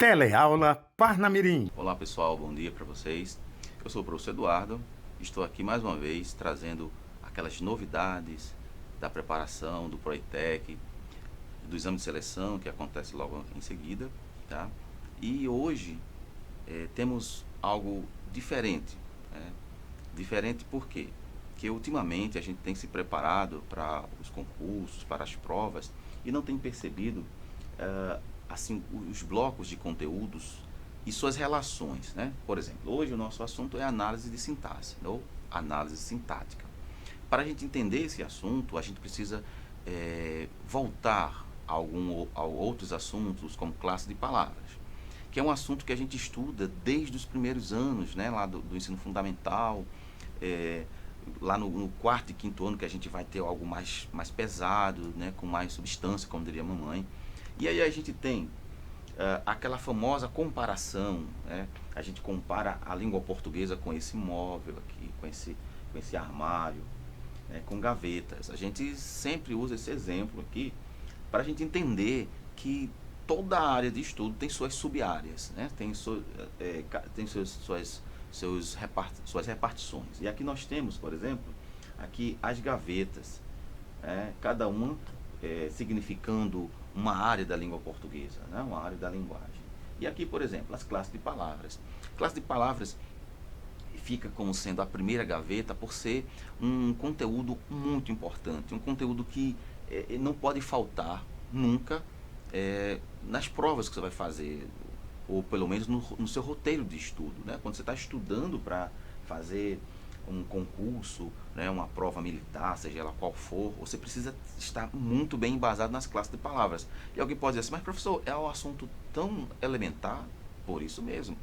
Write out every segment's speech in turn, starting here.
Teleaula Parnamirim. Olá pessoal, bom dia para vocês. Eu sou o professor Eduardo, estou aqui mais uma vez trazendo aquelas novidades da preparação do Proitec, do exame de seleção que acontece logo em seguida, tá? E hoje temos algo diferente, né? Diferente por quê? Porque ultimamente a gente tem se preparado para os concursos, para as provas e não tem percebido assim os blocos de conteúdos e suas relações, né? Por exemplo, hoje o nosso assunto é análise de sintaxe, ou análise sintática. Para a gente entender esse assunto, a gente precisa voltar a outros assuntos, como classe de palavras, que é um assunto que a gente estuda desde os primeiros anos, né? Lá do ensino fundamental, lá no quarto e quinto ano, que a gente vai ter algo mais pesado, né? Com mais substância, como diria a mamãe. E aí a gente tem aquela famosa comparação, né? A gente compara a língua portuguesa com esse móvel aqui, com esse armário, né? Com gavetas. A gente sempre usa esse exemplo aqui para a gente entender que toda a área de estudo tem suas sub-áreas, né? Tem suas repartições. E aqui nós temos, por exemplo, aqui as gavetas, cada uma significando uma área da língua portuguesa, né? Uma área da linguagem. E aqui, por exemplo, as classes de palavras. Classe de palavras fica como sendo a primeira gaveta por ser um conteúdo muito importante, um conteúdo que não pode faltar nunca nas provas que você vai fazer, ou pelo menos no seu roteiro de estudo, né? Quando você está estudando para fazer um concurso, né, uma prova militar, seja ela qual for, você precisa estar muito bem embasado nas classes de palavras. E alguém pode dizer assim, mas professor, é um assunto tão elementar, por isso mesmo,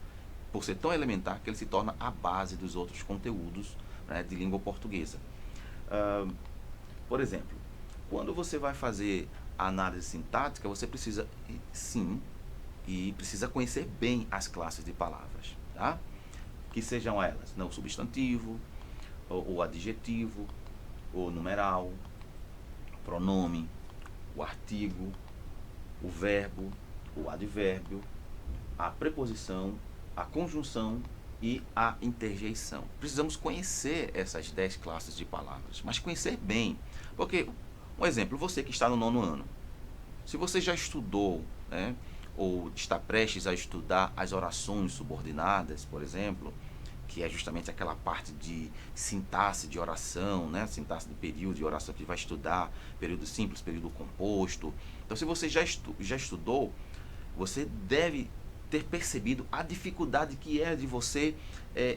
por ser tão elementar que ele se torna a base dos outros conteúdos, né, de língua portuguesa. Por exemplo, quando você vai fazer a análise sintática, você precisa, sim, e precisa conhecer bem as classes de palavras, tá? Que sejam elas, né, o substantivo, o adjetivo, o numeral, o pronome, o artigo, o verbo, o advérbio, a preposição, a conjunção e a interjeição. Precisamos conhecer essas 10 classes de palavras, mas conhecer bem. Porque, um exemplo, você que está no 9º ano, se você já estudou, né, ou está prestes a estudar as orações subordinadas, por exemplo, que é justamente aquela parte de sintaxe de oração, né? Sintaxe de período de oração que vai estudar, período simples, período composto. Então, se você já estudou, você deve ter percebido a dificuldade que é de você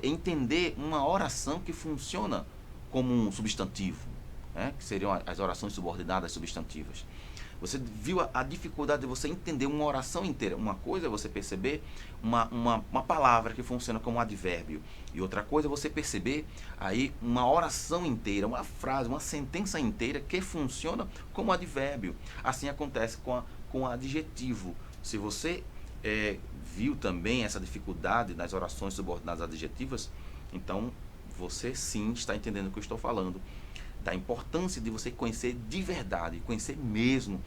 entender uma oração que funciona como um substantivo, né? Que seriam as orações subordinadas substantivas. Você viu a dificuldade de você entender uma oração inteira. Uma coisa é você perceber uma palavra que funciona como um advérbio. E outra coisa é você perceber aí uma oração inteira, uma frase, uma sentença inteira que funciona como advérbio. Assim acontece com o adjetivo. Se você viu também essa dificuldade nas orações subordinadas adjetivas, então você sim está entendendo o que eu estou falando. Da importância de você conhecer de verdade, conhecer mesmo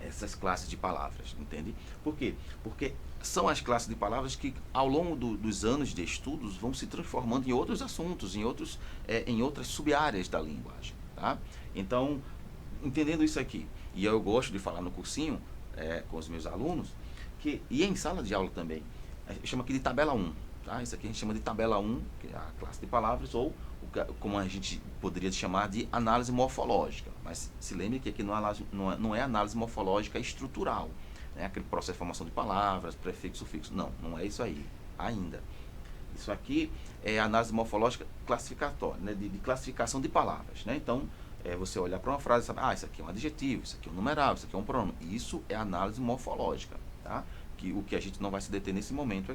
essas classes de palavras, entende? Por quê? Porque são as classes de palavras que ao longo dos anos de estudos vão se transformando em outros assuntos, em outras sub-áreas da linguagem, tá? Então, entendendo isso aqui, e eu gosto de falar no cursinho com os meus alunos, e em sala de aula também, a gente chama aqui de tabela 1, tá? Isso aqui a gente chama de tabela 1, que é a classe de palavras, ou como a gente poderia chamar de análise morfológica, mas se lembre que aqui não é análise morfológica estrutural, né? Aquele processo de formação de palavras, prefixo, sufixo, não é isso aí ainda. Isso aqui é análise morfológica classificatória, né? de classificação de palavras, né? Então, você olhar para uma frase e sabe, isso aqui é um adjetivo, isso aqui é um numeral, isso aqui é um pronome. Isso é análise morfológica, tá? O que a gente não vai se deter nesse momento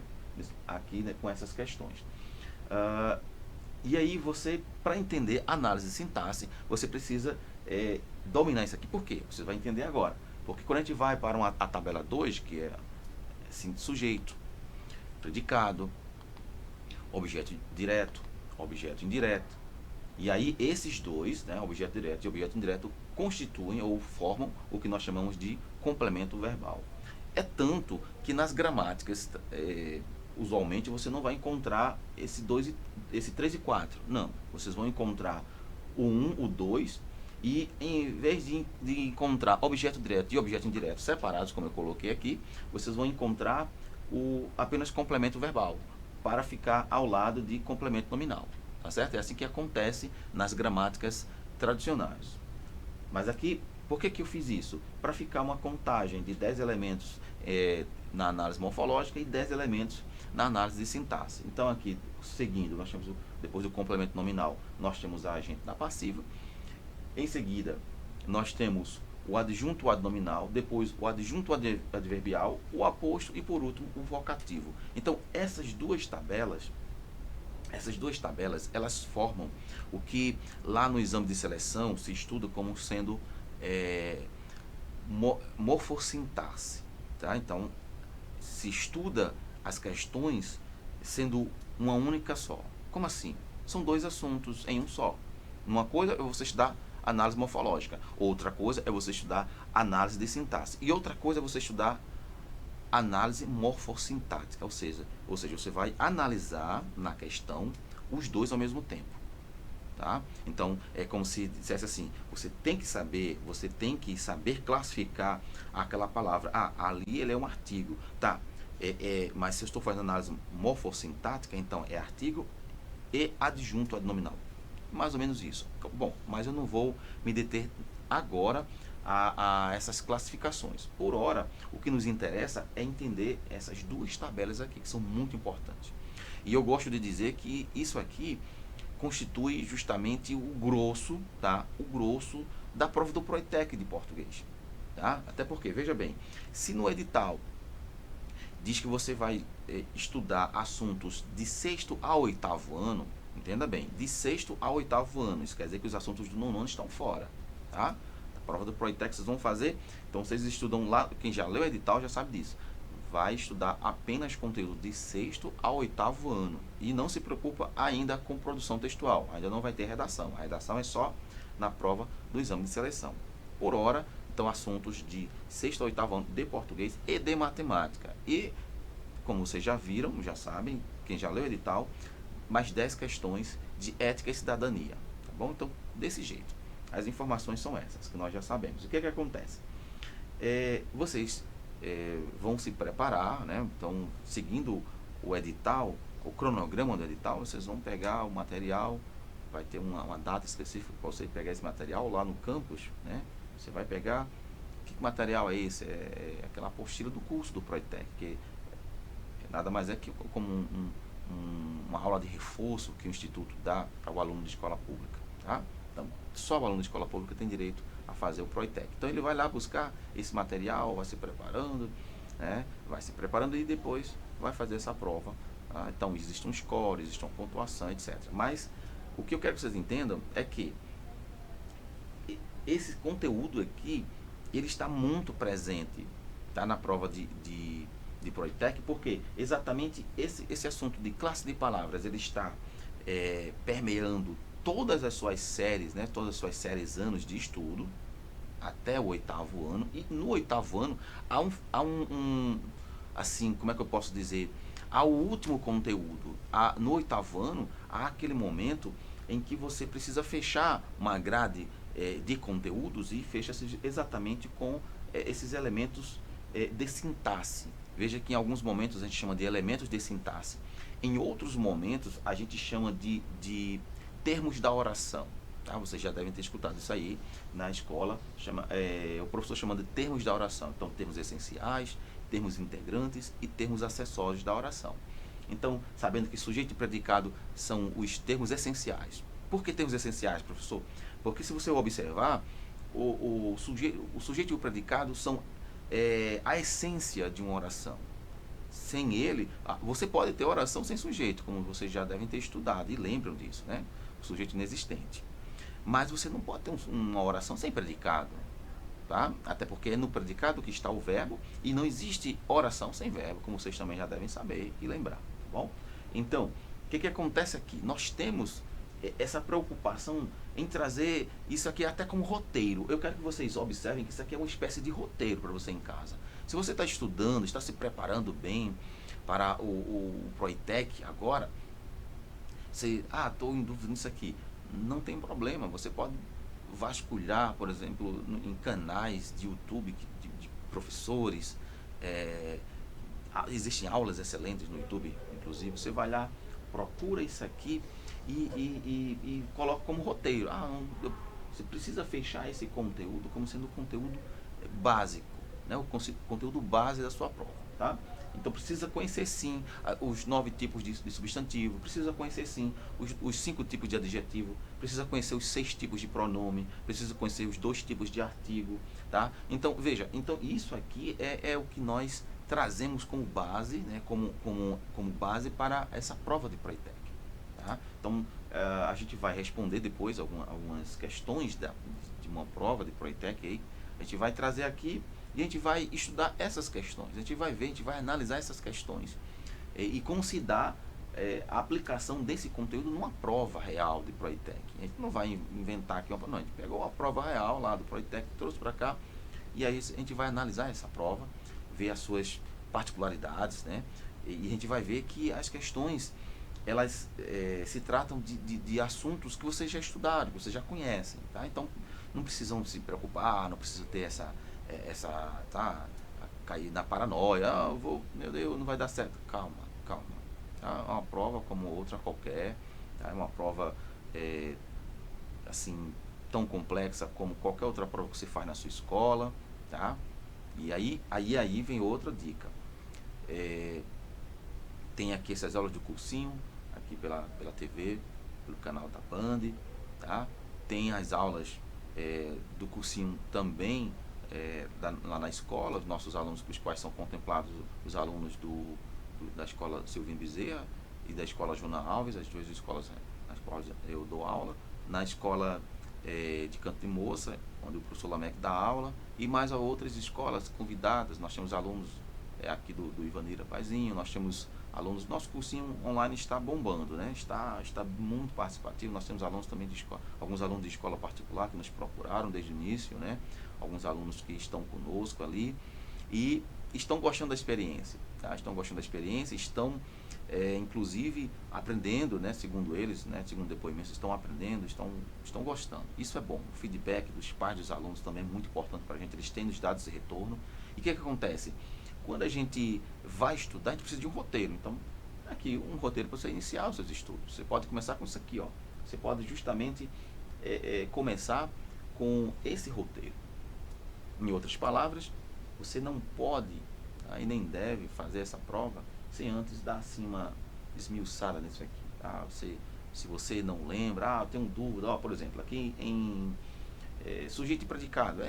aqui, né, com essas questões. E aí você, para entender análise de sintaxe, você precisa dominar isso aqui. Por quê? Você vai entender agora. Porque quando a gente vai para a tabela 2, que é assim, sujeito, predicado, objeto direto, objeto indireto. E aí esses dois, né, objeto direto e objeto indireto, constituem ou formam o que nós chamamos de complemento verbal. É tanto que nas gramáticas, usualmente, você não vai encontrar esse 3 e 4. Não, vocês vão encontrar o 1, o 2, e em vez de encontrar objeto direto e objeto indireto separados, como eu coloquei aqui, vocês vão encontrar apenas complemento verbal, para ficar ao lado de complemento nominal. Tá certo? É assim que acontece nas gramáticas tradicionais. Mas aqui, por que eu fiz isso? Para ficar uma contagem de 10 elementos na análise morfológica e 10 elementos na análise de sintaxe. Então aqui, seguindo, nós temos, depois do complemento nominal, nós temos a agente da passiva. Em seguida, nós temos o adjunto adnominal, depois o adjunto adverbial, o aposto e, por último, o vocativo. Então, essas duas tabelas, elas formam o que lá no exame de seleção se estuda como sendo morfossintaxe. Tá? Então, se estuda as questões sendo uma única só. Como assim? São dois assuntos em um só. Uma coisa é você estudar análise morfológica, outra coisa é você estudar análise de sintaxe, e outra coisa é você estudar análise morfossintática, ou seja, você vai analisar na questão os dois ao mesmo tempo. Tá? Então, é como se dissesse assim, você tem que saber classificar aquela palavra. Ali ele é um artigo, tá? Mas se eu estou fazendo análise morfossintática, então é artigo e adjunto adnominal. Mais ou menos isso. Bom, mas eu não vou me deter agora a essas classificações. Por hora, o que nos interessa é entender essas duas tabelas aqui, que são muito importantes. E eu gosto de dizer que isso aqui constitui justamente o grosso, tá? O grosso da prova do Proitec de português. Tá? Até porque, veja bem, se no edital diz que você vai estudar assuntos de 6º a 8º ano, entenda bem, de 6º a 8º ano, isso quer dizer que os assuntos do 9º ano estão fora, tá? A prova do Proitec vocês vão fazer, então vocês estudam lá, quem já leu o edital já sabe disso, vai estudar apenas conteúdo de 6º a 8º ano, e não se preocupa ainda com produção textual, ainda não vai ter redação, a redação é só na prova do exame de seleção. Por hora, então, assuntos de 6º a 8º ano de português e de matemática, e como vocês já viram, já sabem, quem já leu o edital, mais 10 questões de ética e cidadania, tá bom? Então, desse jeito, as informações são essas, que nós já sabemos. O que acontece? Vocês vão se preparar, né? Então, seguindo o edital, o cronograma do edital, vocês vão pegar o material, vai ter uma data específica para você pegar esse material lá no campus, né? Você vai pegar, que material é esse? É aquela apostila do curso do Proitec, que nada mais é que como uma aula de reforço que o Instituto dá para o aluno de escola pública. Tá? Então, só o aluno de escola pública tem direito a fazer o Proitec. Então, ele vai lá buscar esse material, vai se preparando, né? E depois vai fazer essa prova. Tá? Então, existe um score, existe uma pontuação, etc. Mas, o que eu quero que vocês entendam é que esse conteúdo aqui, ele está muito presente, tá? Na prova de Proitec, porque exatamente esse assunto de classe de palavras, ele está permeando todas as suas séries, né? Todas as suas séries anos de estudo, até o 8º ano, e no 8º ano há assim, como é que eu posso dizer, há o último conteúdo, no 8º ano, há aquele momento em que você precisa fechar uma grade de conteúdos e fecha-se exatamente com esses elementos de sintaxe. Veja que em alguns momentos a gente chama de elementos de sintaxe. Em outros momentos a gente chama de termos da oração. Tá? Vocês já devem ter escutado isso aí na escola. O professor chama de termos da oração. Então, termos essenciais, termos integrantes e termos acessórios da oração. Então, sabendo que sujeito e predicado são os termos essenciais. Por que termos essenciais, professor? Porque se você observar, o sujeito e o predicado são a essência de uma oração. Sem ele, você pode ter oração sem sujeito, como vocês já devem ter estudado e lembram disso, né? O sujeito inexistente. Mas você não pode ter uma oração sem predicado, tá? Até porque é no predicado que está o verbo e não existe oração sem verbo, como vocês também já devem saber e lembrar, tá bom? Então, o que acontece aqui? Nós temos essa preocupação em trazer isso aqui até como roteiro. Eu quero que vocês observem que isso aqui é uma espécie de roteiro para você em casa. Se você está estudando, está se preparando bem para o Proitec agora, você, estou em dúvida nisso aqui. Não tem problema, você pode vasculhar, por exemplo, em canais de YouTube de professores. Existem aulas excelentes no YouTube, inclusive. Você vai lá, procura isso aqui e coloca como roteiro. Você precisa fechar esse conteúdo como sendo conteúdo básico, né? O conteúdo base da sua prova, tá? Então precisa conhecer sim os 9 tipos de substantivo, precisa conhecer sim os 5 tipos de adjetivo, precisa conhecer os 6 tipos de pronome, precisa conhecer os 2 tipos de artigo, tá? Então veja, então isso aqui é o que nós trazemos como base, né? como base para essa prova de Proitec, tá? Então a gente vai responder depois algumas questões de uma prova de Proitec aí, a gente vai trazer aqui e a gente vai estudar essas questões, a gente vai ver, a gente vai analisar essas questões e como se dá a aplicação desse conteúdo numa prova real de Proitec. A gente não vai inventar aqui não, a gente pegou a prova real lá do Proitec, trouxe para cá, e aí a gente vai analisar essa prova, ver as suas particularidades, né? E a gente vai ver que as questões, elas se tratam de assuntos que vocês já estudaram, que vocês já conhecem, tá? Então não precisam se preocupar, não precisa ter cair na paranoia, meu Deus, não vai dar certo. Calma, tá? É uma prova como outra qualquer, tá? É uma prova assim, tão complexa como qualquer outra prova que você faz na sua escola, tá? E aí vem outra dica. Tem aqui essas aulas do cursinho, aqui pela TV, pelo canal da Band, tá? Tem as aulas do cursinho também lá na escola, os nossos alunos, os quais são contemplados, os alunos da escola Silvino Bezerra e da escola Joana Alves, as duas escolas nas quais eu dou aula, na escola de Canto de Moça, onde o professor Lameque dá aula, e mais a outras escolas convidadas. Nós temos alunos aqui do Ivanira Paizinho, nós temos alunos, nosso cursinho online está bombando, né? Está muito participativo. Nós temos alunos também alguns alunos de escola particular que nos procuraram desde o início, né? Alguns alunos que estão conosco ali e estão gostando da experiência, tá? Estão gostando da experiência, estão inclusive aprendendo, né? Segundo eles, né? Segundo depoimentos, estão aprendendo, estão gostando. Isso é bom. O feedback dos pais dos alunos também é muito importante para a gente. Eles têm nos dado esse retorno. E o que acontece? Quando a gente vai estudar, a gente precisa de um roteiro. Então, aqui um roteiro para você iniciar os seus estudos. Você pode começar com isso aqui, ó. Você pode justamente começar com esse roteiro. Em outras palavras, você não pode e nem deve fazer essa prova sem antes dar assim uma esmiuçada nisso aqui. Se você não lembra, eu tenho dúvida, por exemplo, aqui em sujeito e predicado,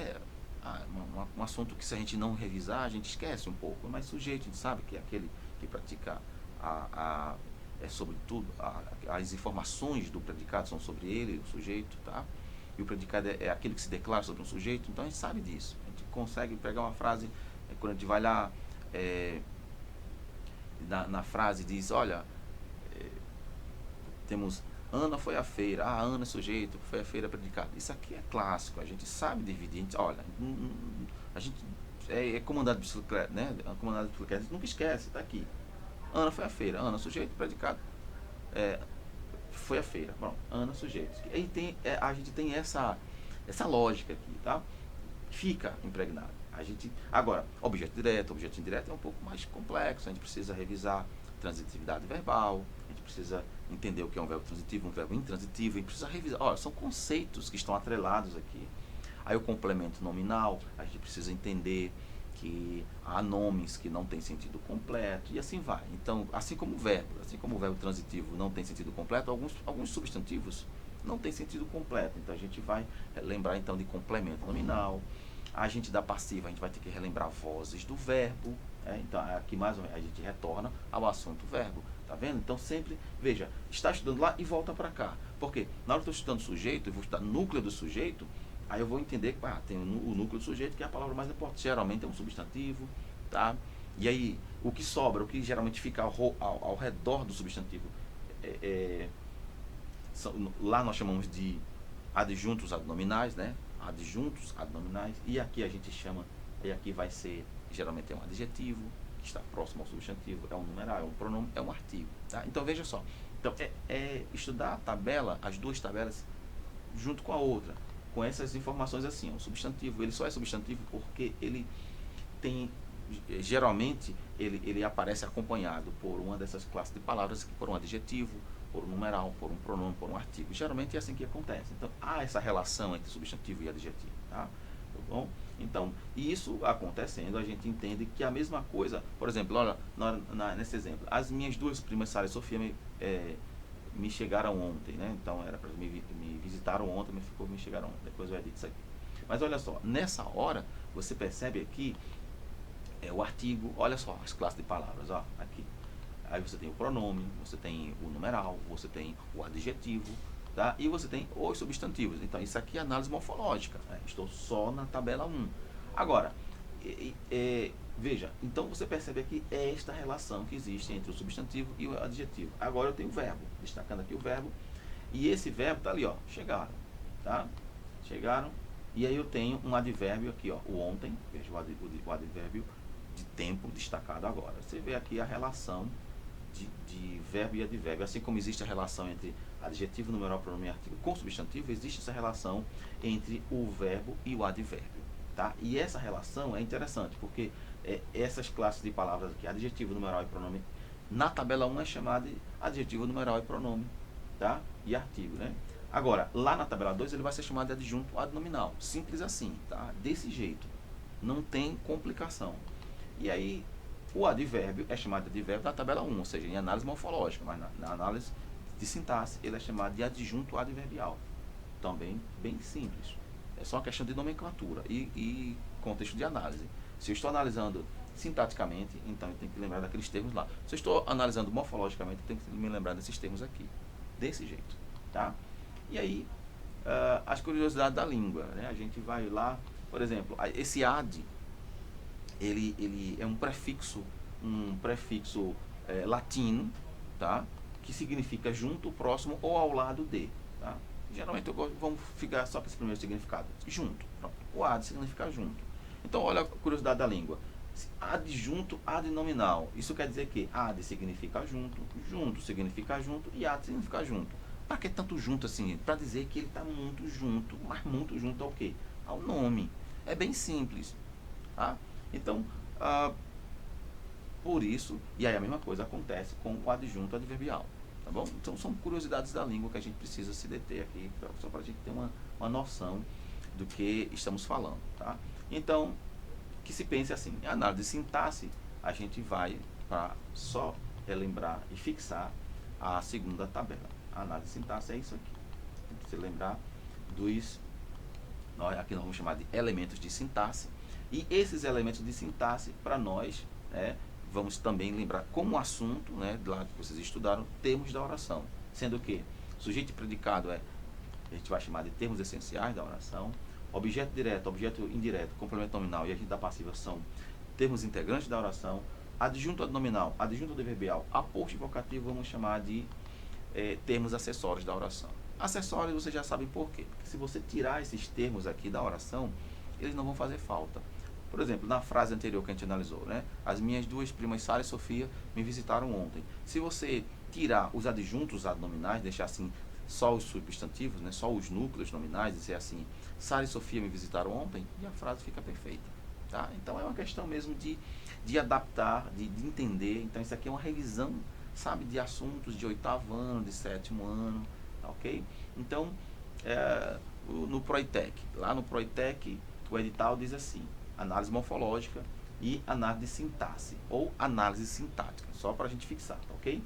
um assunto que se a gente não revisar, a gente esquece um pouco, mas sujeito, a gente sabe que é aquele que pratica sobre tudo, as informações do predicado são sobre ele, o sujeito, tá? E o predicado é aquele que se declara sobre um sujeito, então a gente sabe disso. A gente consegue pegar uma frase, quando a gente vai lá, na frase diz, olha, temos Ana foi à feira, Ana é sujeito, foi à feira predicado. Isso aqui é clássico, a gente sabe dividir, a gente é comandado de bicicleta, né? Comandado de bicicleta, a gente nunca esquece, tá aqui. Ana foi à feira, Ana sujeito, predicado, foi à feira, pronto, Ana sujeito. Aí a gente tem essa lógica aqui, tá? Fica impregnado. Agora, objeto direto, objeto indireto é um pouco mais complexo, a gente precisa revisar transitividade verbal, a gente precisa entender o que é um verbo transitivo, um verbo intransitivo, a gente precisa revisar. Olha, são conceitos que estão atrelados aqui. Aí o complemento nominal, a gente precisa entender que há nomes que não têm sentido completo e assim vai. Então, assim como o verbo transitivo não tem sentido completo, alguns substantivos não têm sentido completo. Então a gente vai lembrar então de complemento nominal. A gente da passiva, a gente vai ter que relembrar vozes do verbo. Então aqui mais ou menos a gente retorna ao assunto verbo. Tá vendo? Então sempre, veja, está estudando lá e volta para cá. Por quê? Na hora que eu estou estudando sujeito, eu vou estudar núcleo do sujeito, aí eu vou entender que tem o núcleo do sujeito, que é a palavra mais importante. Geralmente é um substantivo, tá? E aí, o que sobra, o que geralmente fica ao redor do substantivo, lá nós chamamos de adjuntos adnominais, né? Adjuntos adnominais, e aqui a gente chama, e aqui vai ser geralmente é um adjetivo, que está próximo ao substantivo, é um numeral, é um pronome, é um artigo. Tá? Então, veja só. Então, estudar a tabela, as duas tabelas, junto com a outra, com essas informações assim. O substantivo, ele só é substantivo porque ele tem, geralmente, ele aparece acompanhado por uma dessas classes de palavras, por um adjetivo, por um numeral, por um pronome, por um artigo. Geralmente é assim que acontece. Então, há essa relação entre substantivo e adjetivo. Tá bom? Então, isso acontecendo, a gente entende que a mesma coisa, por exemplo, olha, nesse exemplo, as minhas duas primas, Sara e Sofia, me chegaram ontem, né? Então, era para me visitaram ontem, mas ficou me chegaram ontem. Depois eu edito isso aqui. Mas olha só, nessa hora, você percebe aqui o artigo, olha só as classes de palavras, ó, aqui. Aí você tem o pronome, você tem o numeral, você tem o adjetivo, tá? E você tem os substantivos. Então, isso aqui é análise morfológica. Né? Estou só na tabela 1. Agora, veja, então você percebe aqui esta relação que existe entre o substantivo e o adjetivo. Agora eu tenho o verbo, destacando aqui o verbo. E esse verbo está ali, ó, chegaram. Tá? Chegaram. E aí eu tenho um advérbio aqui, ó, o ontem. Veja o advérbio de tempo destacado agora. Você vê aqui a relação de verbo e advérbio. Assim como existe a relação entre adjetivo, numeral, pronome e artigo com substantivo, existe essa relação entre o verbo e o advérbio. Tá? E essa relação é interessante, porque essas classes de palavras aqui, adjetivo, numeral e pronome, na tabela 1 é chamada de adjetivo, numeral e pronome, tá? E artigo, né? Agora, lá na tabela 2 ele vai ser chamado de adjunto adnominal. Simples assim, tá? Desse jeito. Não tem complicação. E aí, o advérbio é chamado de advérbio da tabela 1, ou seja, em análise morfológica, mas na análise de sintaxe ele é chamado de adjunto adverbial. Também bem simples. É só uma questão de nomenclatura e contexto de análise. Se eu estou analisando sintaticamente, então eu tenho que lembrar daqueles termos lá. Se eu estou analisando morfologicamente, eu tenho que me lembrar desses termos aqui. Desse jeito, tá? E aí, as curiosidades da língua, né? A gente vai lá, por exemplo, esse ad, ele é um prefixo latino, tá? Que significa junto, próximo ou ao lado de, tá? Geralmente vamos ficar só com esse primeiro significado, junto. Pronto. O ad significa junto. Então, olha a curiosidade da língua. Adjunto adnominal. Isso quer dizer que ad significa junto, junto significa junto e ad significa junto. Para que tanto junto assim? Para dizer que ele está muito junto, mas muito junto ao quê? Ao nome. É bem simples. Tá? Então, por isso, e aí a mesma coisa acontece com o adjunto adverbial. Tá bom? Então são curiosidades da língua que a gente precisa se deter aqui, só para a gente ter uma noção do que estamos falando. Tá? Então, que se pense assim, em análise de sintaxe, a gente vai para só relembrar e fixar a segunda tabela. A análise de sintaxe é isso aqui. Tem que se lembrar aqui nós vamos chamar de elementos de sintaxe, e esses elementos de sintaxe, para nós, vamos também lembrar como assunto, lá que vocês estudaram, termos da oração, sendo que sujeito e predicado a gente vai chamar de termos essenciais da oração, objeto direto, objeto indireto, complemento nominal e agente da passiva são termos integrantes da oração, adjunto adnominal, adjunto adverbial, aposto vocativo vamos chamar de termos acessórios da oração. Acessórios vocês já sabem por quê, porque se você tirar esses termos aqui da oração, eles não vão fazer falta. Por exemplo, na frase anterior que a gente analisou, as minhas duas primas Sara e Sofia me visitaram ontem. Se você tirar os adjuntos adnominais, deixar assim só os substantivos, só os núcleos nominais, dizer assim, Sara e Sofia me visitaram ontem, e a frase fica perfeita. Tá? Então é uma questão mesmo de adaptar, de entender. Então isso aqui é uma revisão, sabe, de assuntos de 8º ano, de 7º ano, tá, ok? Então, no Proitec, lá no Proitec, o edital diz assim, análise morfológica e análise de sintaxe, ou análise sintática, só para a gente fixar, tá, ok?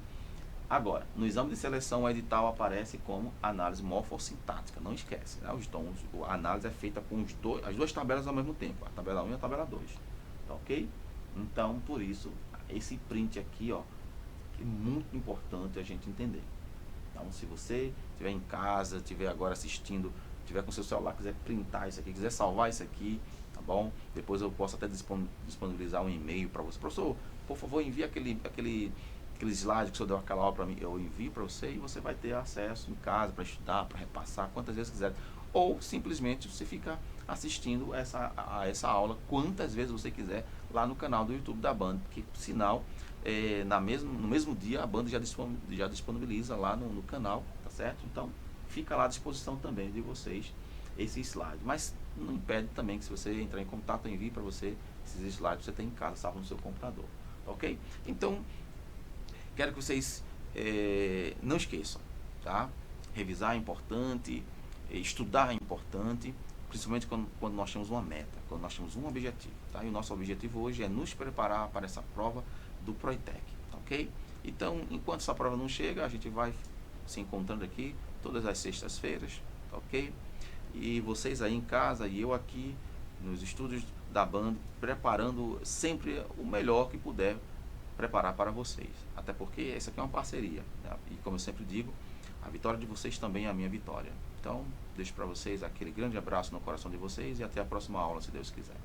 Agora, no exame de seleção, o edital aparece como análise morfossintática, não esquece, a análise é feita com as duas tabelas ao mesmo tempo, a tabela 1 e a tabela 2, tá, ok? Então, por isso, esse print aqui, ó, é muito importante a gente entender. Então, se você estiver em casa, estiver agora assistindo, estiver com seu celular, quiser printar isso aqui, quiser salvar isso aqui, tá bom? Depois eu posso até disponibilizar um e-mail para você. Professor, por favor, envie aquele slide que o senhor deu aquela aula para mim, eu envio para você e você vai ter acesso em casa para estudar, para repassar, quantas vezes quiser. Ou simplesmente você fica assistindo a essa aula quantas vezes você quiser lá no canal do YouTube da Band, que por sinal, no mesmo dia a Band já disponibiliza lá no canal, tá certo? Então fica lá à disposição também de vocês esse slide, mas não impede também que se você entrar em contato, eu envie para você esses slides que você tem em casa, salvo no seu computador, ok? Então, quero que vocês não esqueçam, tá? Revisar é importante, estudar é importante, principalmente quando nós temos uma meta, quando nós temos um objetivo, tá? E o nosso objetivo hoje é nos preparar para essa prova do Proitec, ok? Então, enquanto essa prova não chega, a gente vai se encontrando aqui todas as sextas-feiras, ok? E vocês aí em casa e eu aqui nos estúdios da Band, preparando sempre o melhor que puder preparar para vocês. Até porque essa aqui é uma parceria, né? E como eu sempre digo, a vitória de vocês também é a minha vitória. Então, deixo para vocês aquele grande abraço no coração de vocês e até a próxima aula, se Deus quiser.